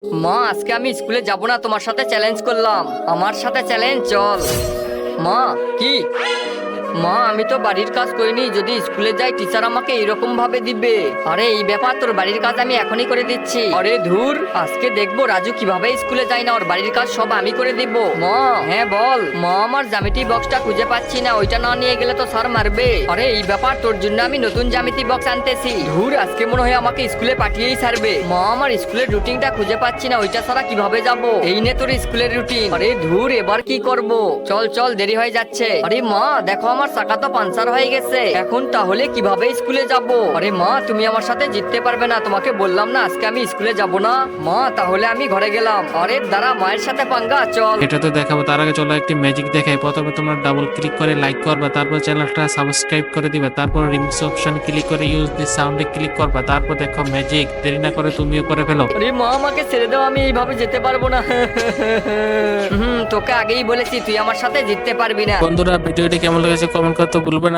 মা আজকে আমি স্কুলে যাব না, তোমার সাথে চ্যালেঞ্জ করলাম। আমার সাথে চ্যালেঞ্জ, চল। মা কি? মা আমি তো বাড়ির কাজ করিনি, যদি স্কুলে যাই টিচার আমাকে এরকম ভাবে দিবে। আরে এই ব্যাপার, তোর বাড়ির কাজ আমি এখনই করে দিচ্ছি। আরে ধুর, আজকে দেখবো রাজু কিভাবে স্কুলে যায় না, ওর বাড়ির কাজ সব আমি করে দিব। মা হ্যাঁ বল। মা আমার জ্যামিতি বক্সটা খুঁজে পাচ্ছি না, ওইটা না নিয়ে গেলে তো স্যার মারবে। আরে এই ব্যাপার, তোর জন্য আমি নতুন জ্যামিতি বক্স আনতেছি। ধুর, আজকে মনে হয় আমাকে স্কুলে পাঠিয়েই ছাড়বে। মা আমার স্কুলের রুটিনটা খুঁজে পাচ্ছি না, ওইটা ছাড়া কিভাবে যাব? এই নে তোর স্কুলের রুটিন। আরে ধুর, এবার কি করব? চল চল, দেরি হয়ে যাচ্ছে। আরে মা দেখো, আমার চাকা তো পাঞ্চার হয়ে গেছে, এখন তাহলে কিভাবে স্কুলে যাব? আরে মা তুমি আমার সাথে জিততে পারবে না, তোমাকে বললাম না আজকে আমি স্কুলে যাব না। মা তাহলে আমি ঘরে গেলাম। আরে দাঁড়া, মায়ের সাথে পাঙ্গা, চল। এটা তো দেখাবো, তার আগে চলো একটি ম্যাজিক দেখাই। প্রথমে তোমরা ডাবল ক্লিক করে লাইক করবা, তারপর চ্যানেলটা সাবস্ক্রাইব করে দিবে, তারপর রিমিক্স অপশন ক্লিক করে ইউজ দিস সাউন্ডে ক্লিক করবা, তারপর দেখো ম্যাজিক। দেরি না করে তুমিও করে ফেলো। আরে মা আমাকে ছেড়ে দাও, আমি এইভাবে যেতে পারবো না। তোকে আগেই বলেছি তুই আমার সাথে জিততে পারবি না। বন্ধুরা ভিডিওটি কেমন লেগেছে কমেন্ট করতে ভুলবেন না।